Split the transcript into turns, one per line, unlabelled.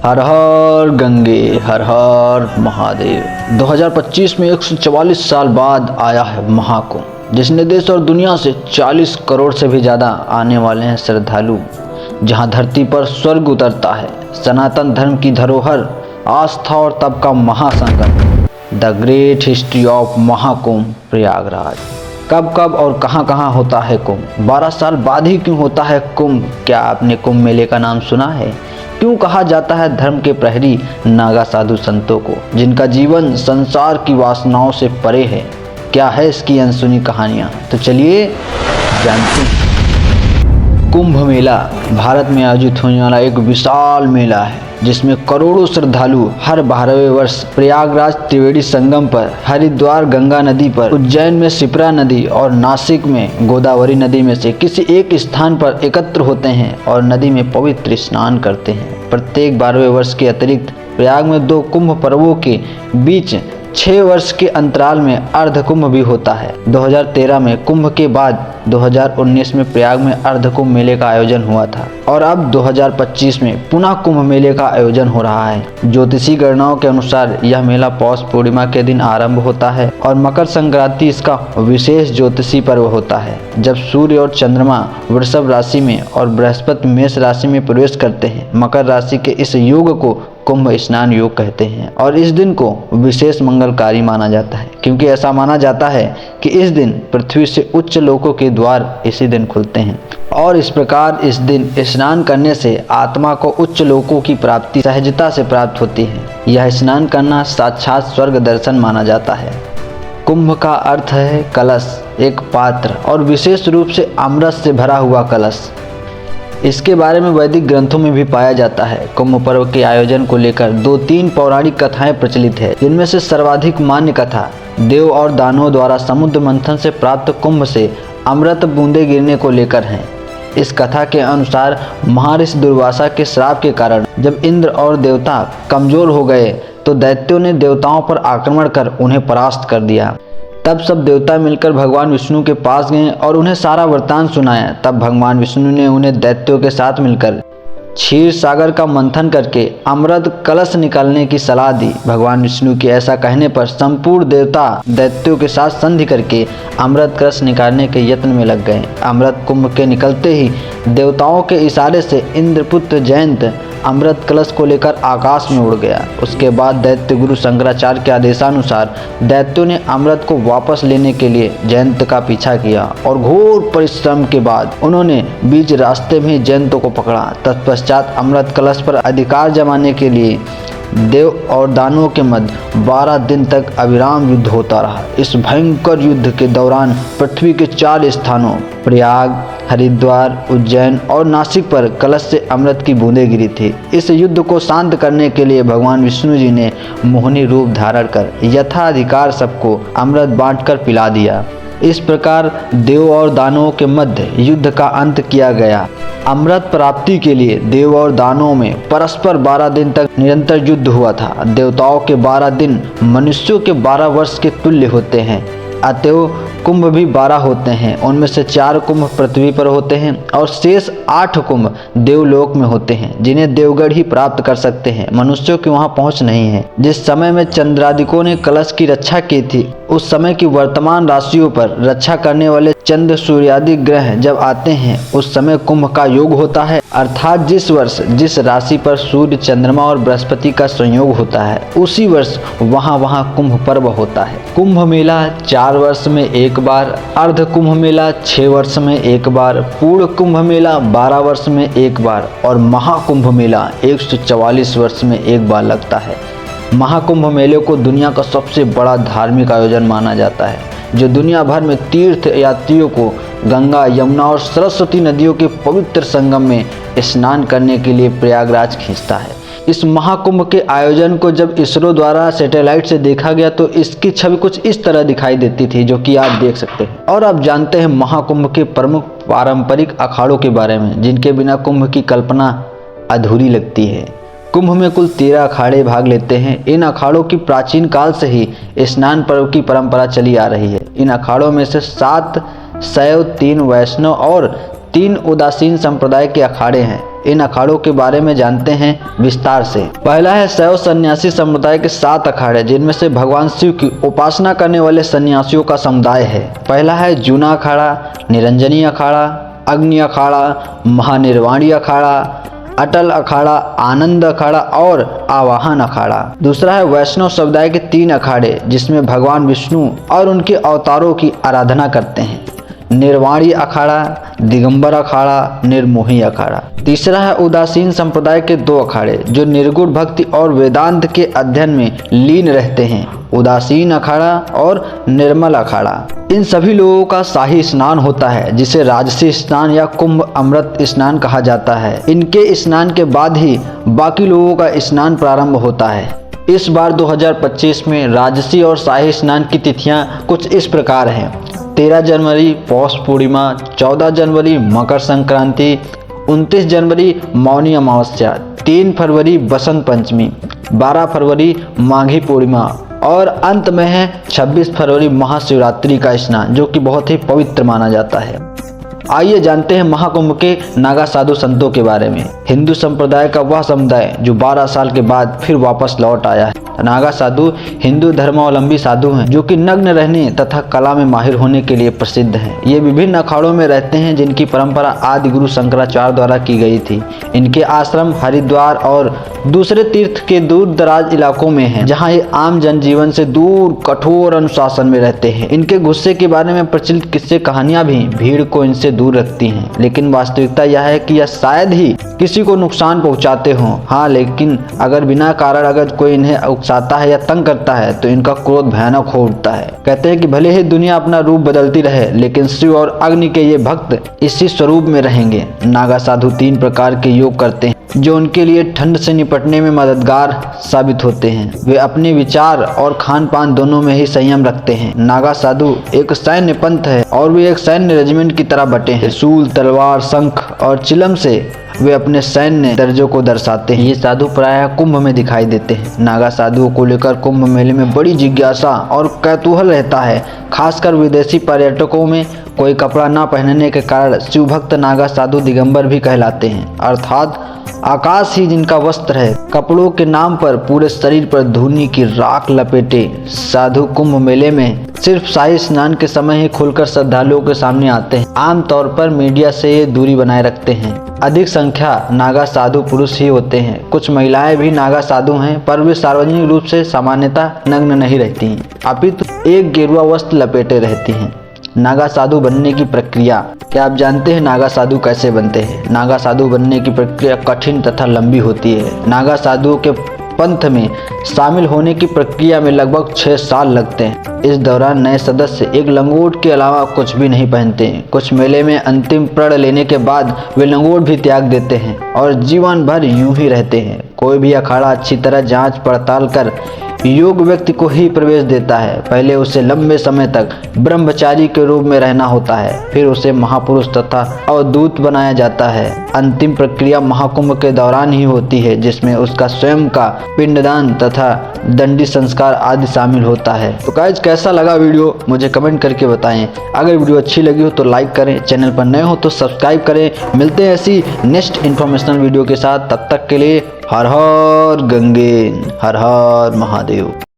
हर हर गंगे हर हर महादेव। 2025 में 144 साल बाद आया है महाकुंभ, जिसने देश और दुनिया से 40 करोड़ से भी ज़्यादा आने वाले हैं श्रद्धालु। जहां धरती पर स्वर्ग उतरता है, सनातन धर्म की धरोहर, आस्था और तप का महासंगम, the great history of Mahakumbh Prayagraj. कब कब और कहां कहां होता है कुंभ? 12 साल बाद ही क्यों होता है कुंभ? क्या आपने कुंभ मेले का नाम सुना है? क्यों कहा जाता है धर्म के प्रहरी नागा साधु संतों को, जिनका जीवन संसार की वासनाओं से परे है? क्या है इसकी अनसुनी कहानियां? तो चलिए जानते हैं। कुंभ मेला भारत में आयोजित होने वाला एक विशाल मेला है, जिसमें करोड़ों श्रद्धालु हर 12वें वर्ष प्रयागराज त्रिवेणी संगम पर, हरिद्वार गंगा नदी पर, उज्जैन में शिप्रा नदी और नासिक में गोदावरी नदी में से किसी एक स्थान पर एकत्र होते हैं और नदी में पवित्र स्नान करते हैं। प्रत्येक 12वें वर्ष के अतिरिक्त प्रयाग में 2 कुंभ पर्वों के बीच 6 वर्ष के अंतराल में अर्ध कुंभ भी होता है। 2013 में कुंभ के बाद 2019 में प्रयाग में अर्ध कुंभ मेले का आयोजन हुआ था और अब 2025 में पुनः कुंभ मेले का आयोजन हो रहा है। ज्योतिषी गणनाओं के अनुसार यह मेला पौष पूर्णिमा के दिन आरंभ होता है और मकर संक्रांति इसका विशेष ज्योतिषी पर्व होता है, जब सूर्य और चंद्रमा वृषभ राशि में और बृहस्पति मेष राशि में प्रवेश करते हैं। मकर राशि के इस योग को कुंभ स्नान योग कहते हैं और इस दिन को विशेष मंगलकारी माना जाता है, क्योंकि ऐसा माना जाता है कि इस दिन पृथ्वी से उच्च लोकों के द्वार इसी दिन खुलते हैं और इस प्रकार इस दिन स्नान करने से आत्मा को उच्च लोकों की प्राप्ति सहजता से प्राप्त होती है। यह स्नान करना साक्षात स्वर्ग दर्शन माना जाता है। कुंभ का अर्थ है कलश, एक पात्र और विशेष रूप से अमृत से भरा हुआ कलश। इसके बारे में वैदिक ग्रंथों में भी पाया जाता है। कुंभ पर्व के आयोजन को लेकर 2-3 पौराणिक कथाएं प्रचलित है, जिनमें से सर्वाधिक मान्य कथा देव और दानवों द्वारा समुद्र मंथन से प्राप्त कुंभ से अमृत बूंदे गिरने को लेकर है। इस कथा के अनुसार महर्षि दुर्वासा के श्राप के कारण जब इंद्र और देवता कमजोर हो गए तो दैत्यों ने देवताओं पर आक्रमण कर उन्हें परास्त कर दिया। तब सब देवता मिलकर भगवान विष्णु के पास गए और उन्हें सारा वृत्तांत सुनाया। तब भगवान विष्णु ने उन्हें दैत्यों के साथ मिलकर क्षीर सागर का मंथन करके अमृत कलश निकालने की सलाह दी। भगवान विष्णु के ऐसा कहने पर संपूर्ण देवता दैत्यों के साथ संधि करके अमृत कलश निकालने के यत्न में लग गए। अमृत कुंभ के निकलते ही देवताओं के इशारे से इंद्रपुत्र जयंत अमृत कलश को लेकर आकाश में उड़ गया। उसके बाद दैत्य गुरु शंकराचार्य के आदेशानुसार दैत्यों ने अमृत को वापस लेने के लिए जयंत का पीछा किया और घोर परिश्रम के बाद उन्होंने बीच रास्ते में जयंत को पकड़ा। तत्पश्चात अमृत कलश पर अधिकार जमाने के लिए देव और दानवों के मध्य 12 दिन तक अविराम युद्ध होता रहा। इस भयंकर युद्ध के दौरान पृथ्वी के 4 स्थानों प्रयाग, हरिद्वार, उज्जैन और नासिक पर कलश से अमृत की बूंदें गिरी थी। इस युद्ध को शांत करने के लिए भगवान विष्णु जी ने मोहिनी रूप धारण कर यथाधिकार सबको अमृत बांटकर पिला दिया। इस प्रकार देव और दानवों के मध्य युद्ध का अंत किया गया। अमृत प्राप्ति के लिए देव और दानवों में परस्पर 12 दिन तक निरंतर युद्ध हुआ था। देवताओं के 12 दिन मनुष्यों के 12 वर्ष के तुल्य होते हैं। अतएव कुंभ भी 12 होते हैं। उनमें से 4 कुंभ पृथ्वी पर होते हैं और शेष 8 कुंभ देवलोक में होते हैं, जिन्हें देवगढ़ ही प्राप्त कर सकते हैं। मनुष्यों की वहां पहुंच नहीं है। जिस समय में चंद्रादिकों ने कलश की रक्षा की थी, उस समय की वर्तमान राशियों पर रक्षा करने वाले चंद्र सूर्यादि ग्रह जब आते हैं, उस समय कुंभ का योग होता है। अर्थात जिस वर्ष जिस राशि पर सूर्य, चंद्रमा और बृहस्पति का संयोग होता है, उसी वर्ष वहाँ कुंभ पर्व होता है। कुंभ मेला 4 वर्ष में एक बार, अर्ध कुंभ मेला 6 वर्ष में एक बार, पूर्ण कुंभ मेला 12 वर्ष में एक बार और महाकुंभ मेला 144 वर्ष में एक बार लगता है। महाकुंभ मेले को दुनिया का सबसे बड़ा धार्मिक आयोजन माना जाता है, जो दुनिया भर में तीर्थ यात्रियों को गंगा, यमुना और सरस्वती नदियों के पवित्र संगम में स्नान करने के लिए प्रयागराज खींचता है। इस महाकुंभ के आयोजन को जब इसरो द्वारा सैटेलाइट से देखा गया तो इसकी छवि कुछ इस तरह दिखाई देती थी, जो कि आप देख सकते हैं। और आप जानते हैं महाकुंभ के प्रमुख पारंपरिक अखाड़ों के बारे में, जिनके बिना कुंभ की कल्पना अधूरी लगती है। कुंभ में कुल 13 अखाड़े भाग लेते हैं। इन अखाड़ों की प्राचीन काल से ही स्नान पर्व की परंपरा चली आ रही है। इन अखाड़ों में से 7 शैव, 3 वैष्णव और 3 उदासीन संप्रदाय के अखाड़े हैं। इन अखाड़ों के बारे में जानते हैं विस्तार से। पहला है शैव सन्यासी समुदाय के 7 अखाड़े, जिनमें से भगवान शिव की उपासना करने वाले सन्यासियों का समुदाय है। पहला है जूना अखाड़ा, निरंजनी अखाड़ा, अग्नि अखाड़ा, महानिर्वाणी अखाड़ा, अटल अखाड़ा, आनंद अखाड़ा और आवाहन अखाड़ा। दूसरा है वैष्णव समुदाय के 3 अखाड़े, जिसमें भगवान विष्णु और उनके अवतारों की आराधना करते हैं। निर्वाणी अखाड़ा, दिगंबर अखाड़ा, निर्मोही अखाड़ा। तीसरा है उदासीन संप्रदाय के 2 अखाड़े, जो निर्गुण भक्ति और वेदांत के अध्ययन में लीन रहते हैं। उदासीन अखाड़ा और निर्मल अखाड़ा। इन सभी लोगों का शाही स्नान होता है, जिसे राजसी स्नान या कुंभ अमृत स्नान कहा जाता है। इनके स्नान के बाद ही बाकी लोगों का स्नान प्रारंभ होता है। इस बार 2025 में राजसी और शाही स्नान की तिथियां कुछ इस प्रकार हैं: 13 जनवरी पौष पूर्णिमा, 14 जनवरी मकर संक्रांति, 29 जनवरी मौनी अमावस्या, 3 फरवरी बसंत पंचमी, 12 फरवरी माघी पूर्णिमा और अंत में है 26 फरवरी महाशिवरात्रि का स्नान, जो कि बहुत ही पवित्र माना जाता है। आइए जानते हैं महाकुंभ के नागा साधु संतों के बारे में। हिंदू संप्रदाय का वह समुदाय जो 12 साल के बाद फिर वापस लौट आया है। नागा साधु हिंदू धर्मावलंबी साधु हैं, जो कि नग्न रहने तथा कला में माहिर होने के लिए प्रसिद्ध हैं। ये विभिन्न अखाड़ों में रहते हैं, जिनकी परंपरा आदि गुरु शंकराचार्य द्वारा की गई थी। इनके आश्रम हरिद्वार और दूसरे तीर्थ के दूर दराज इलाकों में हैं, जहाँ ये आम जनजीवन से दूर कठोर अनुशासन में रहते हैं। इनके गुस्से के बारे में प्रचलित किस्से कहानियां भी भीड़ को इनसे दूर रखती हैं, लेकिन वास्तविकता यह है कि यह शायद ही किसी को नुकसान पहुंचाते हों। हाँ, लेकिन अगर बिना कारण अगर कोई इन्हें उकसाता है या तंग करता है तो इनका क्रोध भयानक हो उठता है। कहते हैं कि भले ही दुनिया अपना रूप बदलती रहे, लेकिन शिव और अग्नि के ये भक्त इसी स्वरूप में रहेंगे। नागा साधु 3 प्रकार के योग करते हैं, जो उनके लिए ठंड से निपटने में मददगार साबित होते हैं। वे अपने विचार और खान पान दोनों में ही संयम रखते हैं। नागा साधु एक सैन्य पंथ है और वे एक सैन्य रेजिमेंट की तरह बटे हैं। सूल, तलवार, शंख और चिलम से वे अपने सैन्य दर्जों को दर्शाते हैं। ये साधु प्रायः कुंभ में दिखाई देते हैं। नागा साधुओं को लेकर कुंभ मेले में बड़ी जिज्ञासा और कौतूहल रहता है। खासकर विदेशी पर्यटकों में कोई कपड़ा न पहनने के कारण शिव भक्त नागा साधु दिगंबर भी कहलाते हैं, अर्थात आकाश ही जिनका वस्त्र है। कपड़ों के नाम पर पूरे शरीर पर धूनी की राख लपेटे साधु कुंभ मेले में सिर्फ शाही स्नान के समय ही खुलकर श्रद्धालुओं के सामने आते हैं। आमतौर पर मीडिया से ये दूरी बनाए रखते हैं। अधिक संख्या नागा साधु पुरुष ही होते हैं। कुछ महिलाएं भी नागा साधु हैं, पर वे सार्वजनिक रूप से सामान्यतः नग्न नहीं रहती हैं, अपितु एक गेरुआ वस्त्र लपेटे रहती हैं। नागा साधु बनने की प्रक्रिया। क्या आप जानते हैं नागा साधु कैसे बनते हैं? नागा साधु बनने की प्रक्रिया कठिन तथा लंबी होती है। नागा साधुओं के पंथ में शामिल होने की प्रक्रिया में लगभग 6 साल लगते हैं। इस दौरान नए सदस्य एक लंगोट के अलावा कुछ भी नहीं पहनते हैं। कुछ मेले में अंतिम प्रण लेने के बाद वे लंगोट भी त्याग देते हैं और जीवन भर यूं ही रहते हैं। कोई भी अखाड़ा अच्छी तरह जांच पड़ताल कर योग व्यक्ति को ही प्रवेश देता है। पहले उसे लंबे समय तक ब्रह्मचारी के रूप में रहना होता है, फिर उसे महापुरुष तथा अवधूत बनाया जाता है। अंतिम प्रक्रिया महाकुंभ के दौरान ही होती है, जिसमें उसका स्वयं का पिंडदान तथा दंडी संस्कार आदि शामिल होता है। तो गाइस, कैसा लगा वीडियो मुझे कमेंट करके बताएं। अगर वीडियो अच्छी लगी हो तो लाइक करें, चैनल पर नए हो तो सब्सक्राइब करें। मिलते हैं ऐसी नेक्स्ट इन्फॉर्मेशनल वीडियो के साथ। तब तक के लिए हर हर गंगे, हर हर महादेव।